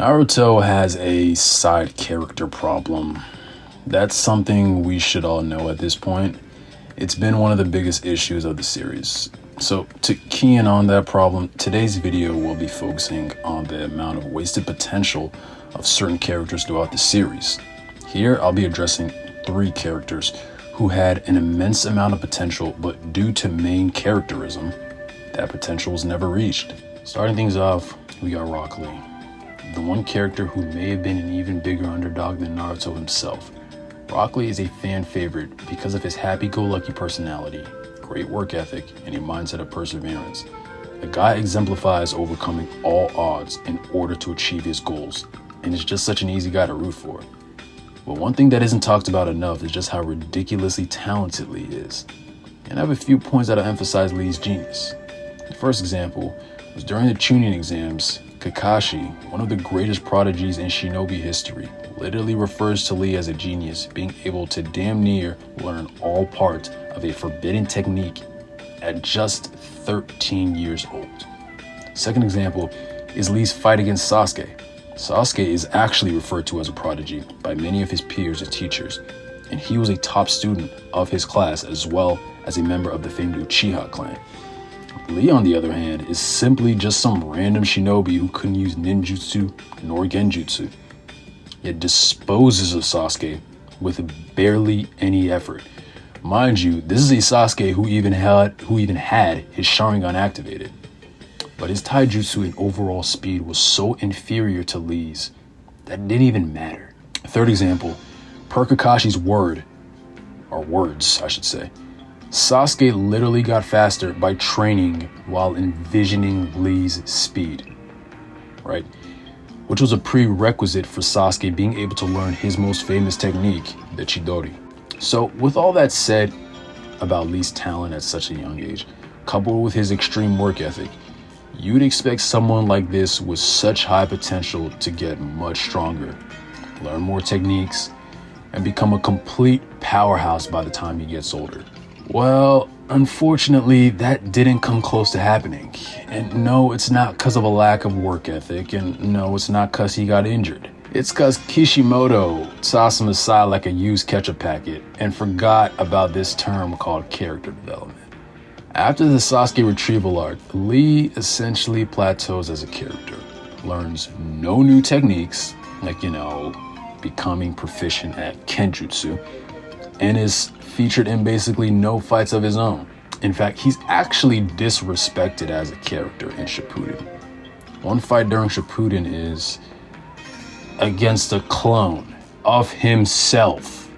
Naruto has a side character problem. That's something we should all know at this point. It's been one of the biggest issues of the series. So to key in on that problem, today's video will be focusing on the amount of wasted potential of certain characters throughout the series. Here, I'll be addressing 3 characters who had an immense amount of potential, but due to main characterism, that potential was never reached. Starting things off, we got Rock Lee, the one character who may have been an even bigger underdog than Naruto himself. Rock Lee is a fan favorite because of his happy-go-lucky personality, great work ethic, and a mindset of perseverance. The guy exemplifies overcoming all odds in order to achieve his goals, and is just such an easy guy to root for. But one thing that isn't talked about enough is just how ridiculously talented Lee is. And I have a few points that'll emphasize Lee's genius. The first example was during the Chunin exams. Kakashi, one of the greatest prodigies in shinobi history, literally refers to Lee as a genius, being able to damn near learn all parts of a forbidden technique at just 13 years old. Second example is Lee's fight against Sasuke. Sasuke is actually referred to as a prodigy by many of his peers and teachers, and he was a top student of his class as well as a member of the famed Uchiha clan. Lee, on the other hand, is simply just some random shinobi who couldn't use ninjutsu nor genjutsu, yet disposes of Sasuke with barely any effort. Mind you, this is a Sasuke who even had his Sharingan activated, but his taijutsu and overall speed was so inferior to Lee's that it didn't even matter. Third example, per Kakashi's words, I should say, Sasuke literally got faster by training while envisioning Lee's speed, right? Which was a prerequisite for Sasuke being able to learn his most famous technique, the Chidori. So with all that said about Lee's talent at such a young age, coupled with his extreme work ethic, you'd expect someone like this with such high potential to get much stronger, learn more techniques, and become a complete powerhouse by the time he gets older. Well, unfortunately, that didn't come close to happening. And no, it's not because of a lack of work ethic, and no, it's not because he got injured. It's because Kishimoto tossed him aside like a used ketchup packet and forgot about this term called character development. After the Sasuke retrieval arc, Lee essentially plateaus as a character, learns no new techniques, like, becoming proficient at Kenjutsu, and is featured in basically no fights of his own. In fact, he's actually disrespected as a character in Shippuden. One fight during Shippuden is against a clone of himself,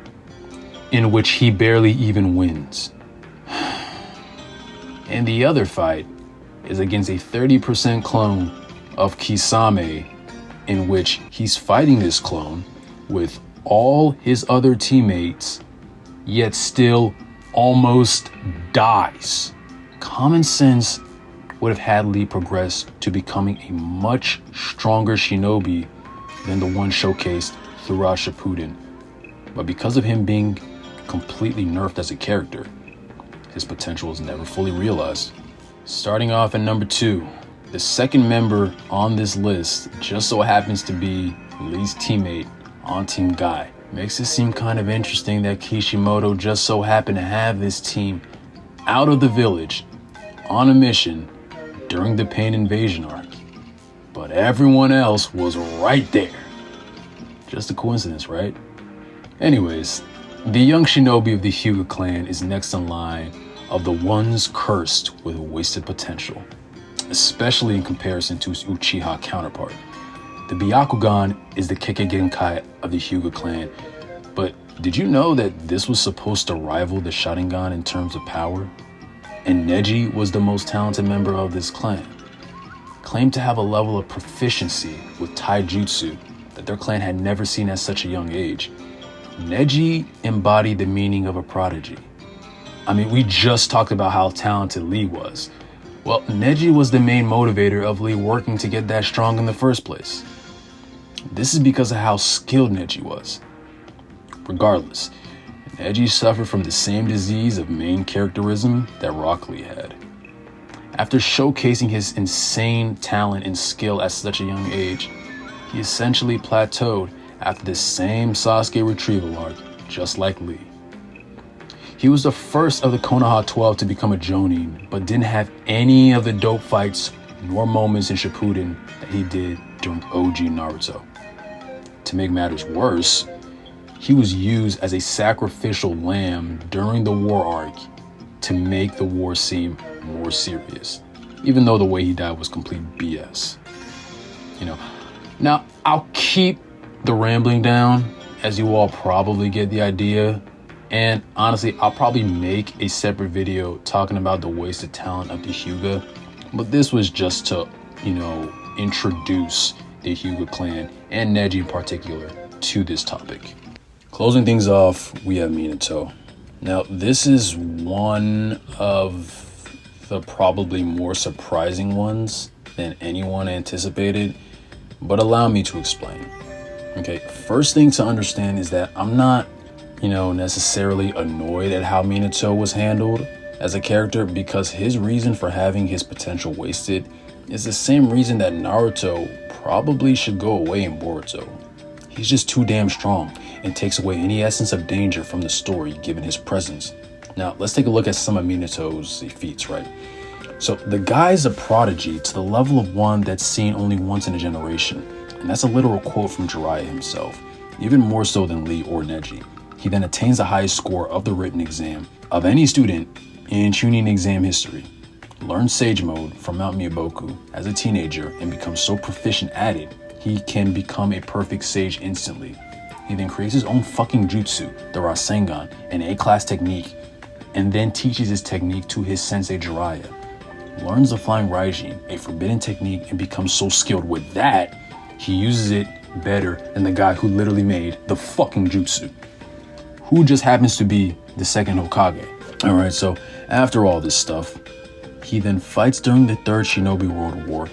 in which he barely even wins. And the other fight is against a 30% clone of Kisame, in which he's fighting this clone with all his other teammates, yet still almost dies. Common sense would have had Lee progress to becoming a much stronger shinobi than the one showcased throughout Shippuden. But because of him being completely nerfed as a character, his potential was never fully realized. Starting off at number 2, the second member on this list just so happens to be Lee's teammate on Team Guy. Makes it seem kind of interesting that Kishimoto just so happened to have this team out of the village on a mission during the Pain Invasion arc. But everyone else was right there. Just a coincidence, right? Anyways, the young shinobi of the Hyuga clan is next in line of the ones cursed with wasted potential, especially in comparison to his Uchiha counterpart. The Byakugan is the Kekkei Genkai of the Hyuga clan, but did you know that this was supposed to rival the Sharingan in terms of power? And Neji was the most talented member of this clan, claimed to have a level of proficiency with taijutsu that their clan had never seen at such a young age. Neji embodied the meaning of a prodigy. I mean, we just talked about how talented Lee was. Well, Neji was the main motivator of Lee working to get that strong in the first place. This is because of how skilled Neji was. Regardless, Neji suffered from the same disease of main characterism that Rock Lee had. After showcasing his insane talent and skill at such a young age, He essentially plateaued after the same Sasuke retrieval arc, just like Lee. He was the first of the Konoha 12 to become a Jonin, but didn't have any of the dope fights nor moments in Shippuden that he did during OG Naruto. To make matters worse, he was used as a sacrificial lamb during the war arc to make the war seem more serious, even though the way he died was complete BS. Now I'll keep the rambling down, as you all probably get the idea. And honestly, I'll probably make a separate video talking about the wasted talent of the Hyuga. But this was just to, introduce the Hyuga clan and Neji in particular to this topic. Closing things off, we have Minato. Now, this is one of the probably more surprising ones than anyone anticipated, but allow me to explain. Okay, first thing to understand is that I'm not necessarily annoyed at how Minato was handled as a character, because his reason for having his potential wasted is the same reason that Naruto probably should go away in Boruto. He's just too damn strong and takes away any essence of danger from the story given his presence. Now, let's take a look at some of Minato's feats, right? So the guy's a prodigy to the level of one that's seen only once in a generation. And that's a literal quote from Jiraiya himself, even more so than Lee or Neji. He then attains the highest score of the written exam of any student in Chunin exam history, learns Sage Mode from Mount Miyaboku as a teenager and becomes so proficient at it, he can become a perfect sage instantly. He then creates his own fucking jutsu, the Rasengan, an A-class technique, and then teaches his technique to his sensei Jiraiya. Learns the Flying Raijin, a forbidden technique, and becomes so skilled with that, he uses it better than the guy who literally made the fucking jutsu, who just happens to be the second Hokage. Alright, so after all this stuff, he then fights during the Third Shinobi World War,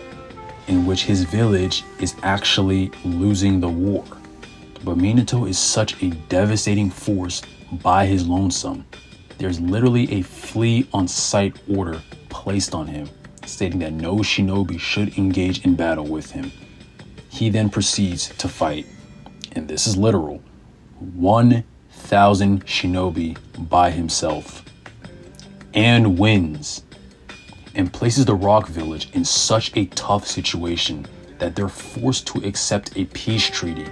in which his village is actually losing the war. But Minato is such a devastating force by his lonesome. There's literally a flee on sight order placed on him, stating that no shinobi should engage in battle with him. He then proceeds to fight, and this is literal, 1,000 shinobi by himself, and wins, and places the Rock Village in such a tough situation that they're forced to accept a peace treaty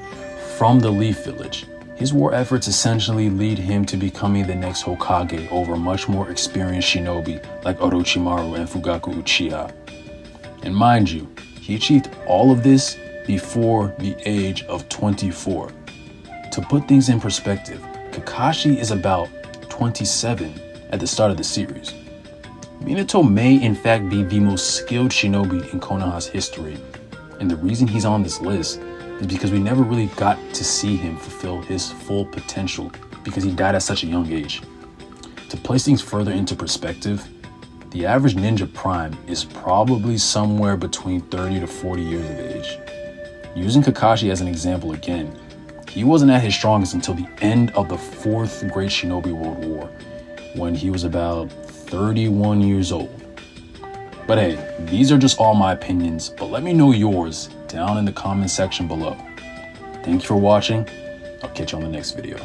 from the Leaf Village. His war efforts essentially lead him to becoming the next Hokage over much more experienced shinobi like Orochimaru and Fugaku Uchiha. And mind you, he achieved all of this before the age of 24. To put things in perspective, Kakashi is about 27 at the start of the series. Minato may in fact be the most skilled shinobi in Konoha's history, and the reason he's on this list is because we never really got to see him fulfill his full potential because he died at such a young age. To place things further into perspective, the average ninja prime is probably somewhere between 30 to 40 years of age. Using Kakashi as an example again, he wasn't at his strongest until the end of the Fourth Great Shinobi World War, when he was about 31 years old. But hey, these are just all my opinions, but let me know yours down in the comment section below. Thank you for watching. I'll catch you on the next video.